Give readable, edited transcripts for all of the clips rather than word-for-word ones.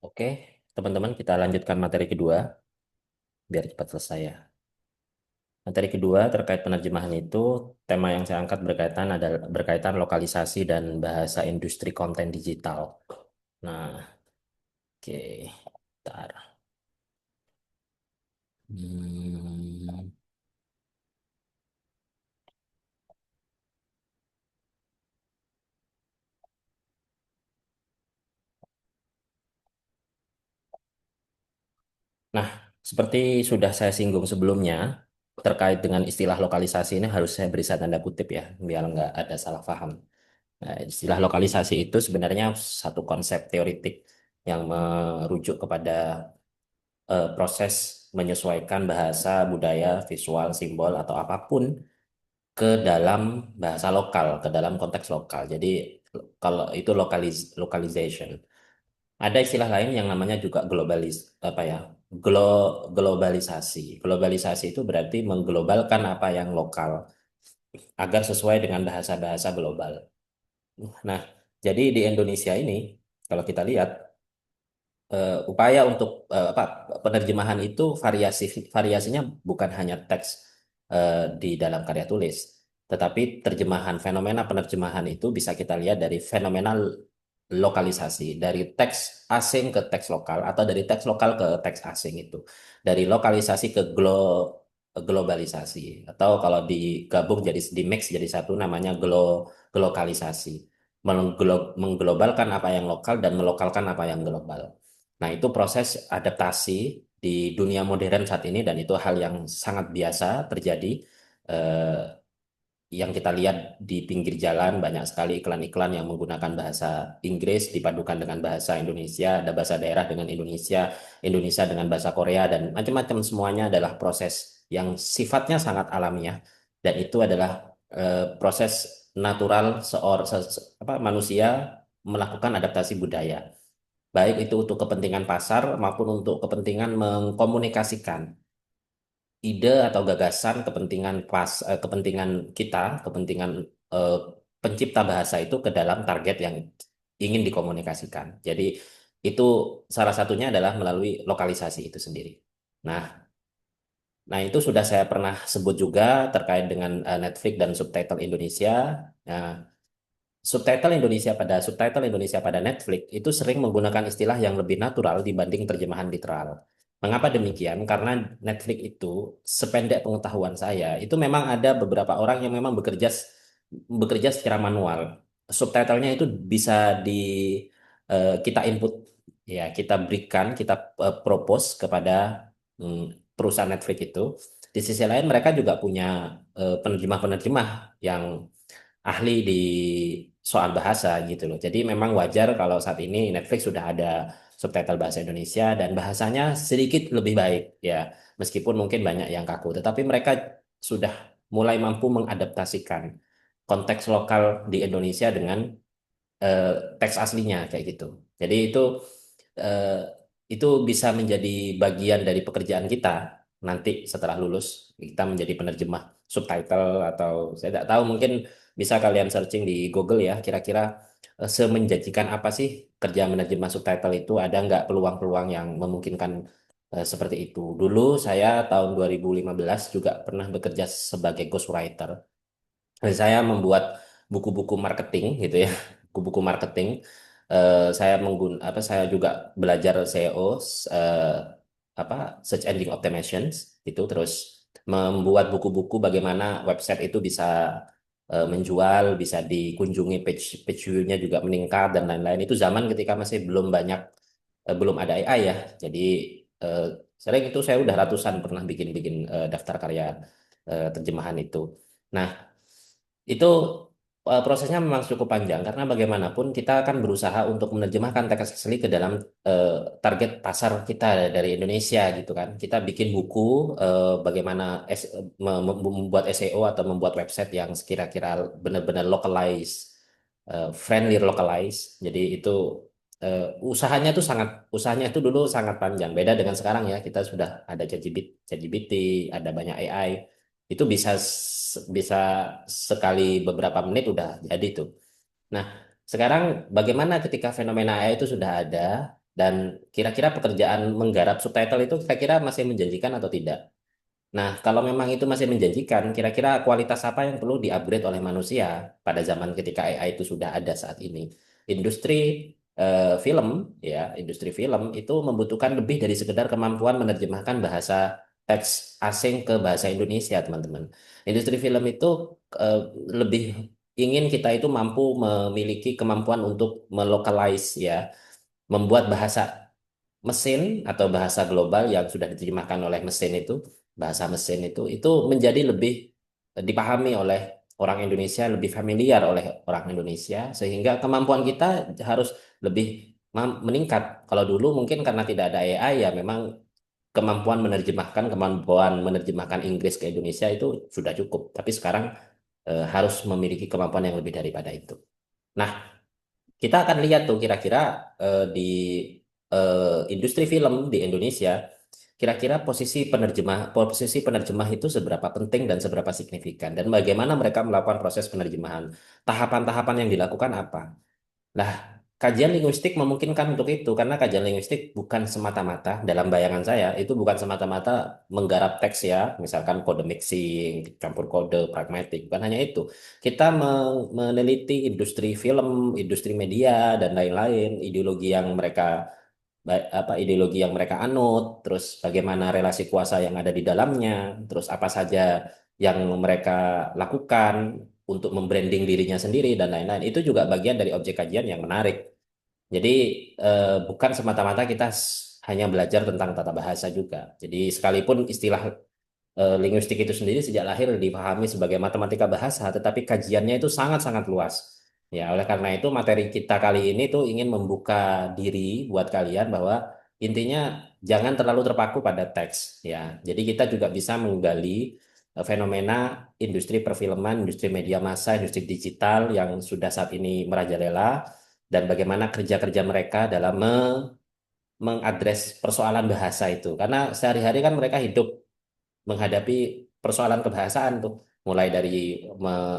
Oke, teman-teman kita lanjutkan materi kedua biar cepat selesai ya. Materi kedua terkait penerjemahan itu, tema yang saya angkat berkaitan lokalisasi dan bahasa industri konten digital. Nah, oke, bentar. Hmm, Nah, seperti sudah saya singgung sebelumnya, terkait dengan istilah lokalisasi ini harus saya beri tanda kutip ya, biar nggak ada salah paham. Nah, istilah lokalisasi itu sebenarnya satu konsep teoritik yang merujuk kepada proses menyesuaikan bahasa, budaya, visual, simbol, atau apapun ke dalam bahasa lokal, ke dalam konteks lokal. Jadi kalau itu localization. Ada istilah lain yang namanya juga apa ya? Globalisasi. Globalisasi itu berarti mengglobalkan apa yang lokal agar sesuai dengan bahasa-bahasa global. Nah, jadi di Indonesia ini kalau kita lihat upaya untuk apa penerjemahan itu variasinya bukan hanya teks di dalam karya tulis, tetapi terjemahan fenomena penerjemahan itu bisa kita lihat dari fenomena lokalisasi dari teks asing ke teks lokal atau dari teks lokal ke teks asing itu dari lokalisasi ke globalisasi atau kalau digabung jadi di mix jadi satu namanya glokalisasi mengglobalkan apa yang lokal dan melokalkan apa yang global. Nah, itu proses adaptasi di dunia modern saat ini dan itu hal yang sangat biasa terjadi. Eh, yang kita lihat di pinggir jalan banyak sekali iklan-iklan yang menggunakan bahasa Inggris dipadukan dengan bahasa Indonesia, ada bahasa daerah dengan Indonesia, Indonesia dengan bahasa Korea dan macam-macam semuanya adalah proses yang sifatnya sangat alamiah dan itu adalah proses natural manusia melakukan adaptasi budaya baik itu untuk kepentingan pasar maupun untuk kepentingan mengkomunikasikan ide atau gagasan kepentingan kita, kepentingan eh, pencipta bahasa itu ke dalam target yang ingin dikomunikasikan. Jadi itu salah satunya adalah melalui lokalisasi itu sendiri. Nah, nah itu sudah saya pernah sebut juga terkait dengan Netflix dan subtitle Indonesia. Nah, subtitle Indonesia pada Netflix itu sering menggunakan istilah yang lebih natural dibanding terjemahan literal. Mengapa demikian? Karena Netflix itu sependek pengetahuan saya itu memang ada beberapa orang yang memang bekerja secara manual. Subtitlenya itu bisa kita input ya kita berikan propose kepada perusahaan Netflix itu. Di sisi lain mereka juga punya penerjemah-penerjemah yang ahli di soal bahasa gitu loh. Jadi memang wajar kalau saat ini Netflix sudah ada subtitle bahasa Indonesia dan bahasanya sedikit lebih baik ya, meskipun mungkin banyak yang kaku, tetapi mereka sudah mulai mampu mengadaptasikan konteks lokal di Indonesia dengan eh, teks aslinya kayak gitu. Jadi eh, itu bisa menjadi bagian dari pekerjaan kita nanti setelah lulus kita menjadi penerjemah subtitle atau saya tidak tahu mungkin bisa kalian searching di Google ya kira-kira semenjanjikan apa sih kerja menerjemah subtitle itu ada nggak peluang-peluang yang memungkinkan seperti itu. Dulu saya tahun 2015 juga pernah bekerja sebagai ghostwriter. Saya membuat buku-buku marketing gitu ya, buku-buku marketing. Saya juga belajar SEO, eh, search engine optimizations itu, terus membuat buku-buku bagaimana website itu bisa menjual, bisa dikunjungi page view-nya juga meningkat dan lain-lain. Itu zaman ketika masih belum ada AI ya. Jadi eh, sering itu saya udah ratusan pernah bikin-bikin daftar karya terjemahan itu. Nah, itu prosesnya memang cukup panjang karena bagaimanapun kita akan berusaha untuk menerjemahkan teks asli ke dalam eh, target pasar kita dari Indonesia gitu kan. Kita bikin buku bagaimana membuat SEO atau membuat website yang sekira-kira benar-benar localized, friendly localized. Jadi itu eh, usahanya itu dulu sangat panjang. Beda dengan sekarang ya, kita sudah ada ChatGPT, ada banyak AI. Itu bisa sekali beberapa menit udah jadi tuh. Nah, sekarang bagaimana ketika fenomena AI itu sudah ada Dan kira-kira pekerjaan menggarap subtitle itu kira-kira masih menjanjikan atau tidak? Nah, kalau memang itu masih menjanjikan, kira-kira kualitas apa yang perlu di-upgrade oleh manusia pada zaman ketika AI itu sudah ada saat ini? Industri film, ya, industri film itu membutuhkan lebih dari sekedar kemampuan menerjemahkan bahasa teks asing ke bahasa Indonesia, teman-teman. Industri film itu eh, lebih ingin kita itu mampu memiliki kemampuan untuk melokalize, ya, membuat bahasa mesin atau bahasa global yang sudah diterjemahkan oleh mesin itu, bahasa mesin itu menjadi lebih dipahami oleh orang Indonesia, lebih familiar oleh orang Indonesia, sehingga kemampuan kita harus lebih meningkat. Kalau dulu mungkin karena tidak ada AI, ya memang kemampuan menerjemahkan Inggris ke Indonesia itu sudah cukup. Tapi sekarang harus memiliki kemampuan yang lebih daripada itu. Nah, kita akan lihat tuh kira-kira di industri film di Indonesia, kira-kira posisi penerjemah itu seberapa penting dan seberapa signifikan, dan bagaimana mereka melakukan proses penerjemahan. Tahapan-tahapan yang dilakukan apa? Lah, kajian linguistik memungkinkan untuk itu, karena kajian linguistik bukan semata-mata, dalam bayangan saya, itu bukan semata-mata menggarap teks, ya, misalkan kode mixing, campur kode, pragmatik, bukan hanya itu. Kita meneliti industri film, industri media, dan lain-lain, ideologi yang mereka ideologi yang mereka anut, terus bagaimana relasi kuasa yang ada di dalamnya, terus apa saja yang mereka lakukan untuk membranding dirinya sendiri dan lain-lain. Itu juga bagian dari objek kajian yang menarik. Jadi bukan semata-mata kita hanya belajar tentang tata bahasa juga. Jadi sekalipun istilah linguistik itu sendiri sejak lahir dipahami sebagai matematika bahasa, tetapi kajiannya itu sangat-sangat luas. Ya, oleh karena itu materi kita kali ini tuh ingin membuka diri buat kalian bahwa intinya jangan terlalu terpaku pada teks, ya. Jadi kita juga bisa menggali fenomena industri perfilman, industri media massa, industri digital yang sudah saat ini merajalela, dan bagaimana kerja-kerja mereka dalam mengadres persoalan bahasa itu. Karena sehari-hari kan mereka hidup menghadapi persoalan kebahasaan tuh, mulai dari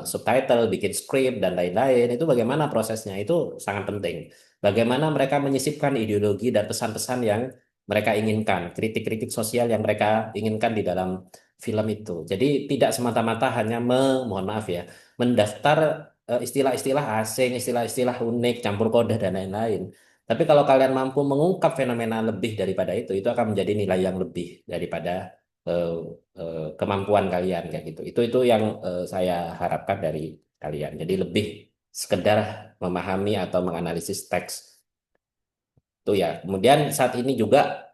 subtitle, bikin skrip dan lain-lain. Itu bagaimana prosesnya, itu sangat penting. Bagaimana mereka menyisipkan ideologi dan pesan-pesan yang mereka inginkan, kritik-kritik sosial yang mereka inginkan di dalam film itu. Jadi tidak semata-mata hanya mohon maaf ya, mendaftar istilah-istilah asing, istilah-istilah unik, campur kode dan lain-lain. Tapi kalau kalian mampu mengungkap fenomena lebih daripada itu akan menjadi nilai yang lebih daripada eh, kemampuan kalian kayak gitu. Itu yang saya harapkan dari kalian. Jadi lebih sekedar memahami atau menganalisis teks itu, ya. Kemudian saat ini juga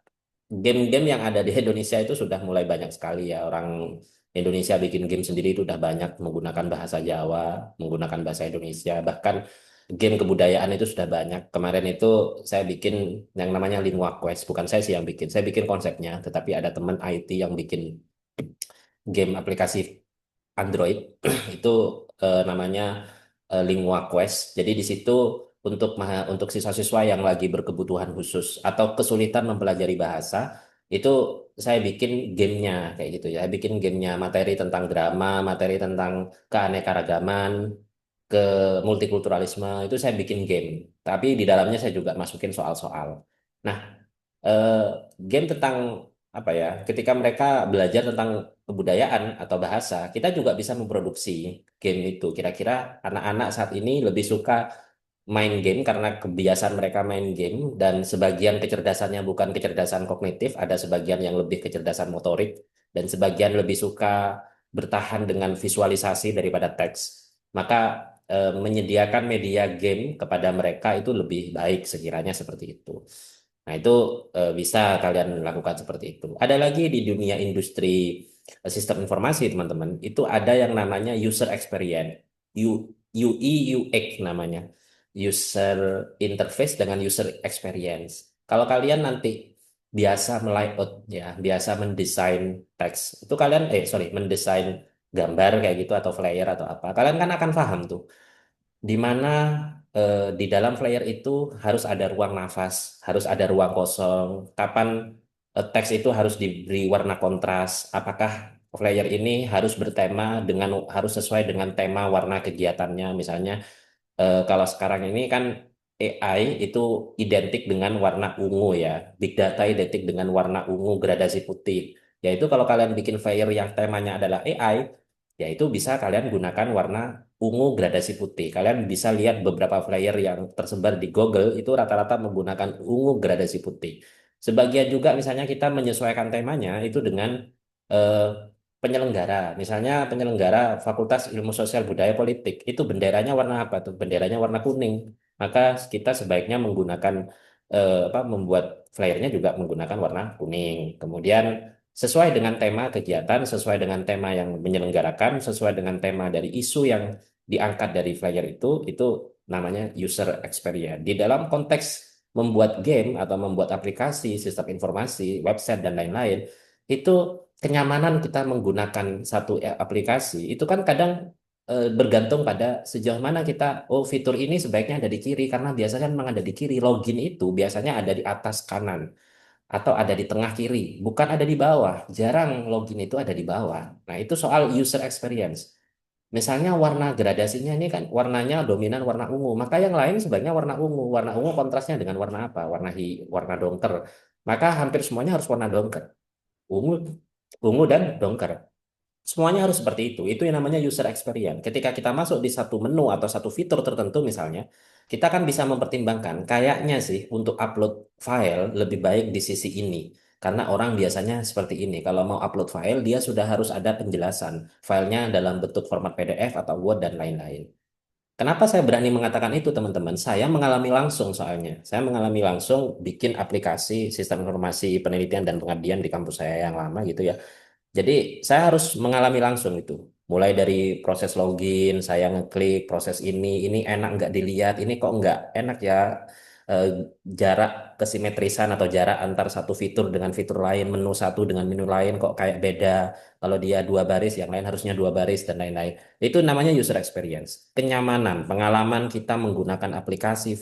game-game yang ada di Indonesia itu sudah mulai banyak sekali, ya. Orang Indonesia bikin game sendiri itu udah banyak menggunakan bahasa Jawa, menggunakan bahasa Indonesia, bahkan game kebudayaan itu sudah banyak. Kemarin itu saya bikin yang namanya Lingua Quest, bukan saya sih yang bikin, saya bikin konsepnya, tetapi ada teman IT yang bikin game aplikasi Android itu namanya Lingua Quest. Jadi di situ untuk siswa-siswa yang lagi berkebutuhan khusus atau kesulitan mempelajari bahasa, itu saya bikin gamenya kayak gitu, ya. Saya bikin gamenya materi tentang drama, materi tentang keanekaragaman, ke multikulturalisme, itu saya bikin game. Tapi di dalamnya saya juga masukin soal-soal. Nah, eh, game tentang apa ya? Ketika mereka belajar tentang kebudayaan atau bahasa, kita juga bisa memproduksi game itu. Kira-kira anak-anak saat ini lebih suka main game karena kebiasaan mereka main game, dan sebagian kecerdasannya bukan kecerdasan kognitif, ada sebagian yang lebih kecerdasan motorik, dan sebagian lebih suka bertahan dengan visualisasi daripada teks. Maka menyediakan media game kepada mereka itu lebih baik sekiranya seperti itu. Nah, itu bisa kalian lakukan seperti itu. Ada lagi di dunia industri sistem informasi, teman-teman, itu ada yang namanya user experience. UI, UX namanya. User interface dengan user experience. Kalau kalian nanti biasa melayout, ya, biasa mendesain teks, itu kalian mendesain gambar kayak gitu atau flyer atau apa. Kalian kan akan paham tuh di mana di dalam flyer itu harus ada ruang nafas, harus ada ruang kosong, kapan teks itu harus diberi warna kontras, apakah flyer ini harus bertema harus sesuai dengan tema warna kegiatannya. Misalnya kalau sekarang ini kan AI itu identik dengan warna ungu ya. Big data identik dengan warna ungu gradasi putih. Yaitu kalau kalian bikin flyer yang temanya adalah AI, ya itu bisa kalian gunakan warna ungu gradasi putih. Kalian bisa lihat beberapa flyer yang tersebar di Google itu rata-rata menggunakan ungu gradasi putih. Sebagian juga misalnya kita menyesuaikan temanya itu dengan eh, penyelenggara. Misalnya penyelenggara Fakultas Ilmu Sosial Budaya Politik, itu benderanya warna apa tuh? Benderanya warna kuning. Maka kita sebaiknya menggunakan membuat flyernya juga menggunakan warna kuning. Kemudian sesuai dengan tema kegiatan, sesuai dengan tema yang menyelenggarakan, sesuai dengan tema dari isu yang diangkat dari flyer itu namanya user experience. Di dalam konteks membuat game atau membuat aplikasi, sistem informasi, website dan lain-lain, itu kenyamanan kita menggunakan satu aplikasi itu kan kadang bergantung pada sejauh mana kita, oh fitur ini sebaiknya ada di kiri karena biasanya memang ada di kiri. Login itu biasanya ada di atas kanan atau ada di tengah kiri, bukan ada di bawah. Jarang login itu ada di bawah. Nah, itu soal user experience. Misalnya warna gradasinya ini kan warnanya dominan warna ungu, maka yang lain sebaiknya warna ungu. Warna ungu kontrasnya dengan warna apa? Warna dongker. Maka hampir semuanya harus warna dongker. Ungu, ungu dan dongker. Semuanya harus seperti itu. Itu yang namanya user experience. Ketika kita masuk di satu menu atau satu fitur tertentu misalnya, kita kan bisa mempertimbangkan, kayaknya sih untuk upload file lebih baik di sisi ini. Karena orang biasanya seperti ini. Kalau mau upload file, dia sudah harus ada penjelasan. Filenya dalam bentuk format PDF atau Word dan lain-lain. Kenapa saya berani mengatakan itu, teman-teman? Saya mengalami langsung soalnya. Saya mengalami langsung bikin aplikasi sistem informasi penelitian dan pengabdian di kampus saya yang lama gitu ya. Jadi saya harus mengalami langsung itu. Mulai dari proses login, saya ngeklik proses ini enak nggak dilihat, ini kok nggak enak ya. Eh, Jarak kesimetrisan atau jarak antar satu fitur dengan fitur lain, menu satu dengan menu lain kok kayak beda. Kalau dia dua baris, yang lain harusnya dua baris dan lain-lain. Itu namanya user experience. Kenyamanan, pengalaman kita menggunakan aplikasi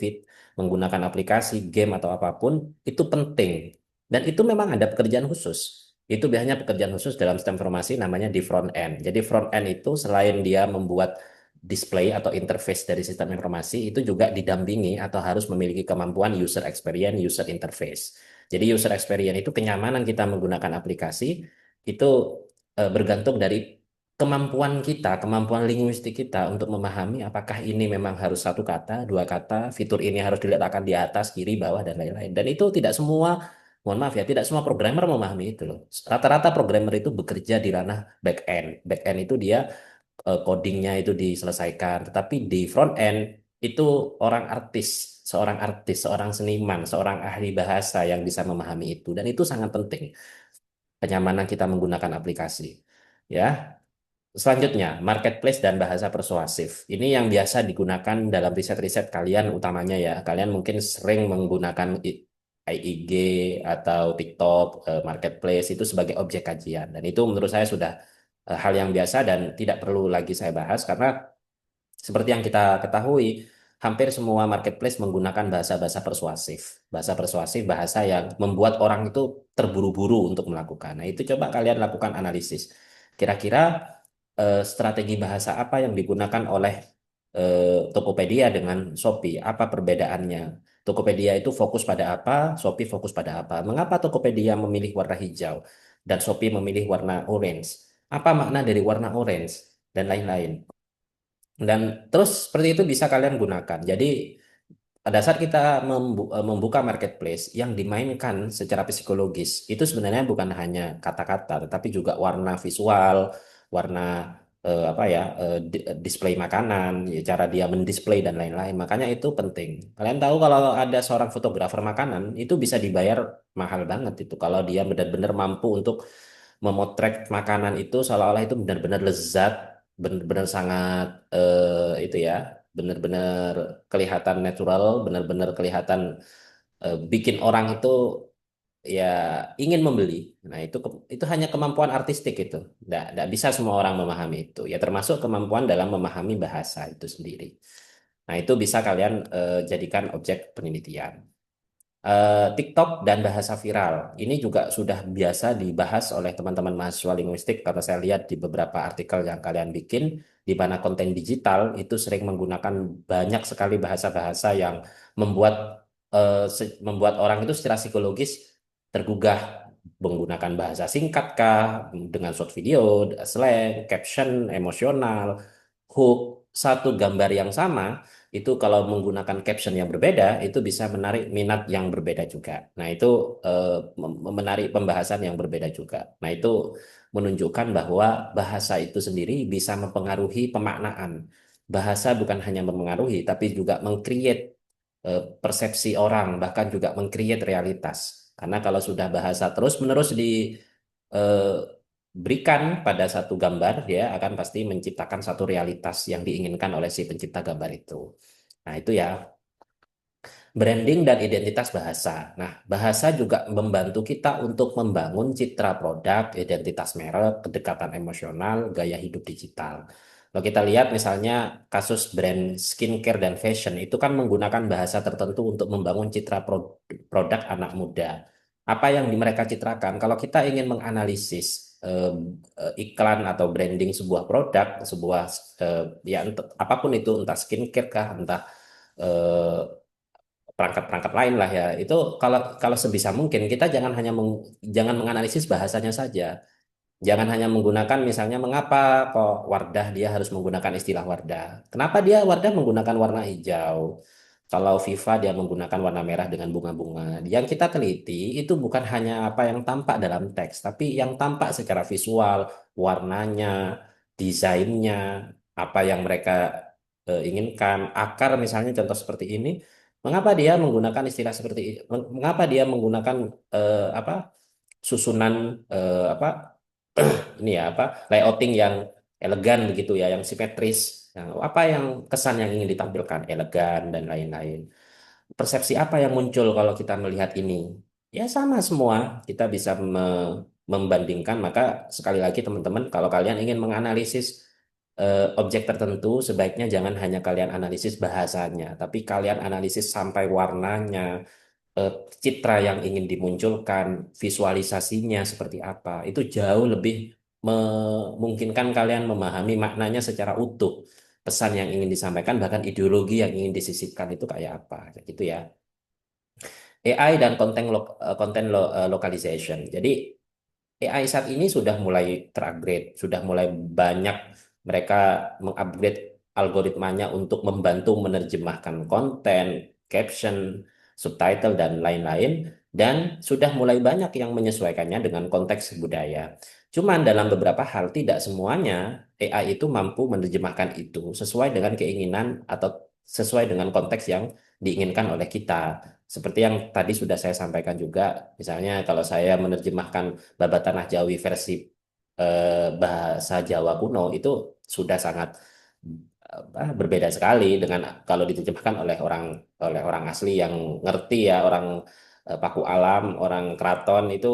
menggunakan aplikasi, game atau apapun, itu penting. Dan itu memang ada pekerjaan khusus. Itu biasanya pekerjaan khusus dalam sistem informasi namanya di front end. Jadi front end itu selain dia membuat display atau interface dari sistem informasi, itu juga didampingi atau harus memiliki kemampuan user experience, user interface. Jadi user experience itu kenyamanan kita menggunakan aplikasi itu bergantung dari kemampuan kita, kemampuan linguistik kita untuk memahami apakah ini memang harus satu kata, dua kata, fitur ini harus diletakkan di atas, kiri, bawah, dan lain-lain. Dan itu tidak semua, mohon maaf ya, tidak semua programmer memahami itu loh. Rata-rata programmer itu bekerja di ranah back end. Back end itu dia codingnya itu diselesaikan. Tetapi di front end itu seorang artis, seorang seniman, seorang ahli bahasa yang bisa memahami itu. Dan itu sangat penting, kenyamanan kita menggunakan aplikasi. Ya, selanjutnya, marketplace dan bahasa persuasif. Ini yang biasa digunakan dalam riset-riset kalian utamanya ya. Kalian mungkin sering menggunakan IG atau TikTok, marketplace itu sebagai objek kajian. Dan itu menurut saya sudah hal yang biasa dan tidak perlu lagi saya bahas karena seperti yang kita ketahui, hampir semua marketplace menggunakan bahasa-bahasa persuasif. Bahasa persuasif, bahasa yang membuat orang itu terburu-buru untuk melakukan. Nah, itu coba kalian lakukan analisis. Kira-kira strategi bahasa apa yang digunakan oleh Tokopedia dengan Shopee? Apa perbedaannya? Tokopedia itu fokus pada apa, Shopee fokus pada apa? Mengapa Tokopedia memilih warna hijau dan Shopee memilih warna orange? Apa makna dari warna orange? Dan lain-lain. Dan terus seperti itu bisa kalian gunakan. Jadi pada saat kita membuka marketplace yang dimainkan secara psikologis, itu sebenarnya bukan hanya kata-kata, tetapi juga warna visual, warna apa ya, display makanan, ya, cara dia mendisplay dan lain-lain. Makanya itu penting. Kalian tahu kalau ada seorang fotografer makanan, itu bisa dibayar mahal banget itu kalau dia benar-benar mampu untuk memotret makanan itu seolah-olah itu benar-benar lezat, benar-benar sangat itu ya, benar-benar kelihatan natural, benar-benar kelihatan bikin orang itu ya ingin membeli. Nah, itu hanya kemampuan artistik itu. Nggak bisa semua orang memahami itu. Ya termasuk kemampuan dalam memahami bahasa itu sendiri. Nah, itu bisa kalian jadikan objek penelitian. TikTok dan bahasa viral. Ini juga sudah biasa dibahas oleh teman-teman mahasiswa linguistik karena saya lihat di beberapa artikel yang kalian bikin, di mana konten digital itu sering menggunakan banyak sekali bahasa-bahasa yang membuat membuat orang itu secara psikologis tergugah, menggunakan bahasa singkat kah, dengan short video, slang, caption, emosional, hook, satu gambar yang sama itu kalau menggunakan caption yang berbeda itu bisa menarik minat yang berbeda juga. Nah, itu menarik pembahasan yang berbeda juga. Nah, itu menunjukkan bahwa bahasa itu sendiri bisa mempengaruhi pemaknaan. Bahasa bukan hanya mempengaruhi, tapi juga mengcreate persepsi orang, bahkan juga mengcreate realitas. Karena kalau sudah bahasa terus-menerus diberikan pada satu gambar, dia akan pasti menciptakan satu realitas yang diinginkan oleh si pencipta gambar itu. Nah, itu ya, branding dan identitas bahasa. Nah, bahasa juga membantu kita untuk membangun citra produk, identitas merek, kedekatan emosional, gaya hidup digital. Kalau kita lihat misalnya kasus brand skincare dan fashion itu kan menggunakan bahasa tertentu untuk membangun citra produk anak muda. Apa yang mereka citrakan? Kalau kita ingin menganalisis iklan atau branding sebuah produk, sebuah ya apapun itu, entah skincare kah, entah eh, perangkat-perangkat lain lah ya. Itu kalau kalau sebisa mungkin kita jangan menganalisis bahasanya saja. Jangan hanya menggunakan misalnya mengapa kok Wardah dia harus menggunakan istilah Wardah. Kenapa dia Wardah menggunakan warna hijau? Kalau Viva dia menggunakan warna merah dengan bunga-bunga. Yang kita teliti itu bukan hanya apa yang tampak dalam teks, tapi yang tampak secara visual, warnanya, desainnya, apa yang mereka inginkan. Akar misalnya contoh seperti ini, mengapa dia menggunakan istilah seperti ini? Mengapa dia menggunakan apa susunan apa ini ya apa layouting yang elegan begitu ya, yang simetris. Nah, apa yang kesan yang ingin ditampilkan, elegan dan lain-lain. Persepsi apa yang muncul kalau kita melihat ini? Ya sama semua, kita bisa membandingkan. Maka sekali lagi teman-teman, kalau kalian ingin menganalisis objek tertentu, sebaiknya jangan hanya kalian analisis bahasanya, tapi kalian analisis sampai warnanya, eh, citra yang ingin dimunculkan, visualisasinya seperti apa. Itu jauh lebih memungkinkan kalian memahami maknanya secara utuh. Pesan yang ingin disampaikan, bahkan ideologi yang ingin disisipkan itu kayak apa. Kayak gitu ya. AI dan localization. Jadi AI saat ini sudah mulai terupgrade, sudah mulai banyak mereka mengupgrade algoritmanya untuk membantu menerjemahkan konten, caption, subtitle, dan lain-lain, dan sudah mulai banyak yang menyesuaikannya dengan konteks budaya. Cuman dalam beberapa hal tidak semuanya AI itu mampu menerjemahkan itu sesuai dengan keinginan atau sesuai dengan konteks yang diinginkan oleh kita. Seperti yang tadi sudah saya sampaikan juga, misalnya kalau saya menerjemahkan Babat Tanah Jawi versi bahasa Jawa kuno itu sudah sangat berbeda sekali dengan kalau diterjemahkan oleh orang asli yang ngerti ya, orang Paku Alam, orang Keraton itu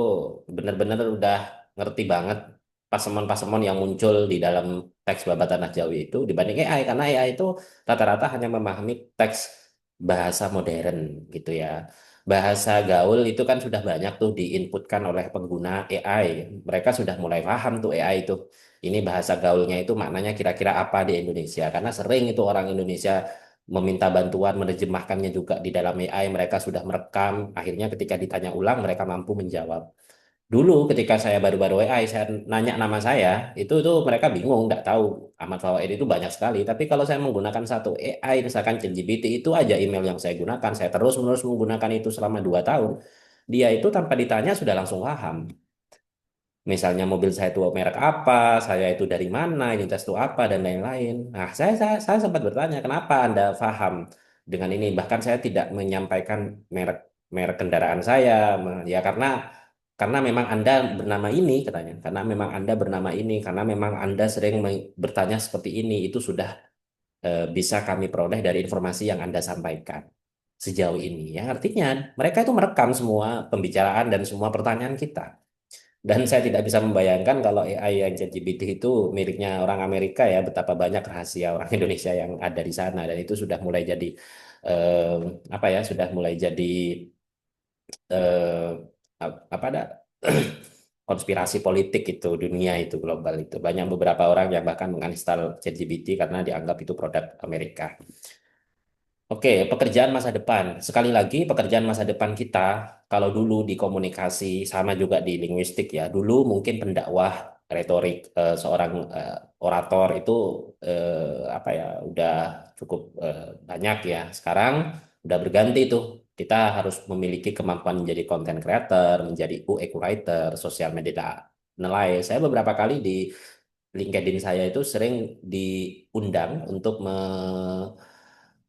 benar-benar udah ngerti banget pasemon-pasemon yang muncul di dalam teks Babat Tanah Jawi itu dibanding AI, karena AI itu rata-rata hanya memahami teks bahasa modern gitu ya. Bahasa gaul itu kan sudah banyak tuh diinputkan oleh pengguna AI. Mereka sudah mulai paham tuh AI itu. Ini bahasa gaulnya itu maknanya kira-kira apa di Indonesia. Karena sering itu orang Indonesia meminta bantuan menerjemahkannya juga di dalam AI. Mereka sudah merekam. Akhirnya ketika ditanya ulang mereka mampu menjawab. Dulu ketika saya baru-baru AI, saya nanya nama saya, itu tuh mereka bingung, nggak tahu Ahmad Fawaid itu banyak sekali. Tapi kalau saya menggunakan satu AI, misalkan ChatGPT itu aja email yang saya gunakan, saya terus-menerus menggunakan itu selama 2 tahun, dia itu tanpa ditanya sudah langsung paham. Misalnya mobil saya itu merek apa, saya itu dari mana, identitas itu apa, dan lain-lain. Nah, saya sempat bertanya, kenapa Anda paham dengan ini? Bahkan saya tidak menyampaikan merek merek kendaraan saya, ya karena memang Anda bernama ini katanya, karena memang Anda bernama ini, karena memang Anda sering bertanya seperti ini, itu sudah bisa kami peroleh dari informasi yang Anda sampaikan sejauh ini. Yang artinya mereka itu merekam semua pembicaraan dan semua pertanyaan kita. Dan saya tidak bisa membayangkan kalau AI yang ChatGPT itu miliknya orang Amerika ya, betapa banyak rahasia orang Indonesia yang ada di sana, dan itu sudah mulai jadi eh, apa ya, sudah mulai jadi eh, apa ada konspirasi politik itu dunia itu global itu banyak beberapa orang yang bahkan menginstal ChatGPT karena dianggap itu produk Amerika. Oke, pekerjaan masa depan. Sekali lagi, pekerjaan masa depan kita, kalau dulu di komunikasi, sama juga di linguistik ya. Dulu mungkin pendakwah, retorik, seorang orator itu apa ya, udah cukup banyak ya. Sekarang udah berganti tuh. Kita harus memiliki kemampuan menjadi content creator, menjadi UX writer, social media analyst. Saya beberapa kali di LinkedIn saya itu sering diundang untuk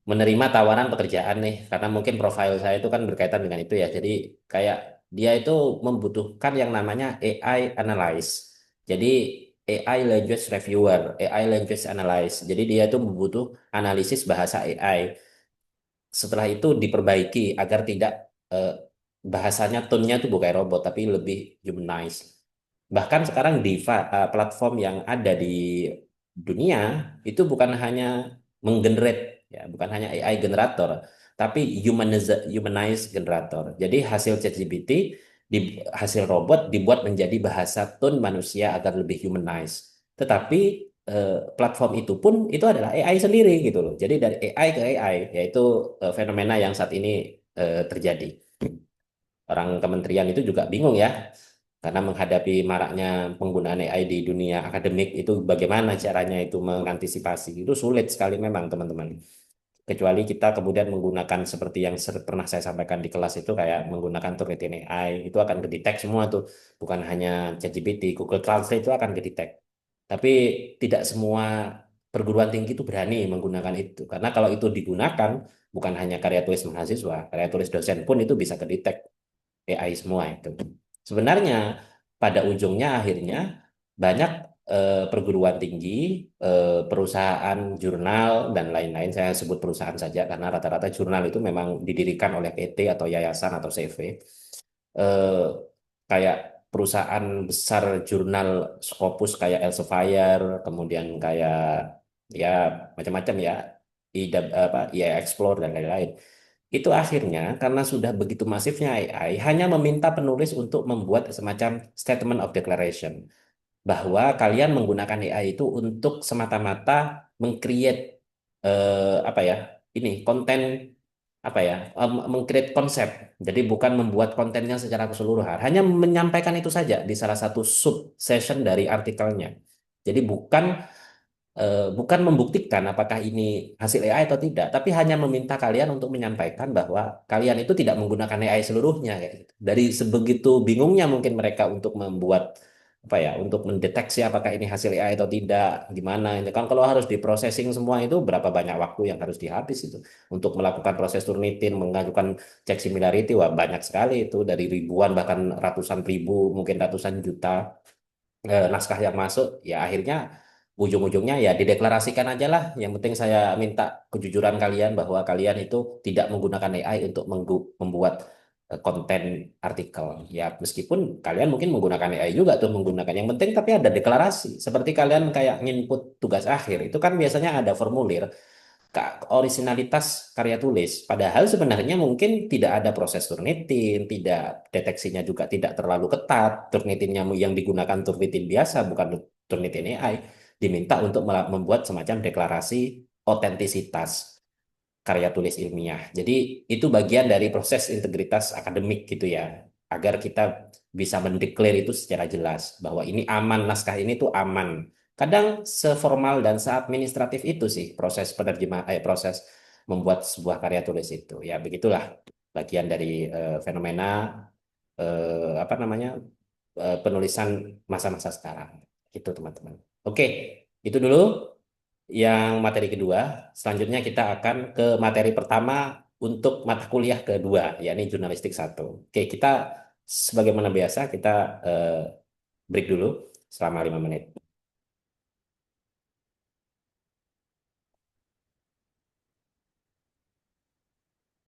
menerima tawaran pekerjaan nih karena mungkin profil saya itu kan berkaitan dengan itu ya jadi kayak dia itu membutuhkan yang namanya AI analyst jadi AI language reviewer AI language analyst jadi dia itu membutuh analisis bahasa AI setelah itu diperbaiki agar tidak eh, bahasanya tone-nya tuh bukan robot tapi lebih humanize. Bahkan sekarang di platform yang ada di dunia itu bukan hanya menggenerate ya, bukan hanya AI generator, tapi humanize generator. Jadi hasil ChatGPT di hasil robot dibuat menjadi bahasa tone manusia agar lebih humanize. Tetapi platform itu pun itu adalah AI sendiri gitu loh. Jadi dari AI ke AI yaitu fenomena yang saat ini terjadi. Orang kementerian itu juga bingung ya, karena menghadapi maraknya penggunaan AI di dunia akademik itu bagaimana caranya itu mengantisipasi. Itu sulit sekali memang teman-teman. Kecuali kita kemudian menggunakan seperti yang pernah saya sampaikan di kelas itu kayak menggunakan Turnitin AI, itu akan kedetek semua tuh. Bukan hanya ChatGPT, Google Translate itu akan kedetek. Tapi tidak semua perguruan tinggi itu berani menggunakan itu. Karena kalau itu digunakan, bukan hanya karya tulis mahasiswa, karya tulis dosen pun itu bisa kedetek AI semua itu. Sebenarnya pada ujungnya akhirnya banyak perguruan tinggi, perusahaan, jurnal dan lain-lain. Saya sebut perusahaan saja karena rata-rata jurnal itu memang didirikan oleh PT atau yayasan atau CV. Eh, Kayak perusahaan besar jurnal Scopus kayak Elsevier, kemudian kayak ya macam-macam ya, apa, IA Explore dan lain-lain itu akhirnya karena sudah begitu masifnya AI hanya meminta penulis untuk membuat semacam statement of declaration bahwa kalian menggunakan AI itu untuk semata-mata mengcreate apa ya ini konten apa ya mengcreate konsep jadi bukan membuat kontennya secara keseluruhan hanya menyampaikan itu saja di salah satu sub session dari artikelnya jadi bukan membuktikan apakah ini hasil AI atau tidak, tapi hanya meminta kalian untuk menyampaikan bahwa kalian itu tidak menggunakan AI seluruhnya kayak gitu. Dari sebegitu bingungnya mungkin mereka untuk membuat apa ya, untuk mendeteksi apakah ini hasil AI atau tidak, gimana ini kan kalau harus diprocessing semua itu berapa banyak waktu yang harus dihabis itu untuk melakukan proses Turnitin, mengajukan cek similarity, wah banyak sekali itu dari ribuan bahkan ratusan ribu, mungkin ratusan juta naskah yang masuk ya akhirnya ujung-ujungnya ya dideklarasikan aja lah yang penting saya minta kejujuran kalian bahwa kalian itu tidak menggunakan AI untuk membuat konten artikel ya meskipun kalian mungkin menggunakan AI juga tuh menggunakan yang penting tapi ada deklarasi seperti kalian kayak nginput tugas akhir itu kan biasanya ada formulir originalitas karya tulis. Padahal sebenarnya mungkin tidak ada proses Turnitin, tidak deteksinya juga tidak terlalu ketat. Turnitinnya yang digunakan Turnitin biasa, bukan Turnitin AI. Diminta untuk membuat semacam deklarasi otentisitas karya tulis ilmiah. Jadi itu bagian dari proses integritas akademik gitu ya, agar kita bisa mendeklar itu secara jelas bahwa ini aman, naskah ini tuh aman. Kadang seformal dan seadministratif itu sih proses penerjemah, proses membuat sebuah karya tulis itu. Ya begitulah bagian dari fenomena apa namanya penulisan masa-masa sekarang. Itu teman-teman. Oke, itu dulu yang materi kedua. Selanjutnya kita akan ke materi pertama untuk mata kuliah kedua, yakni jurnalistik satu. Oke, kita sebagaimana biasa kita break dulu selama 5 menit.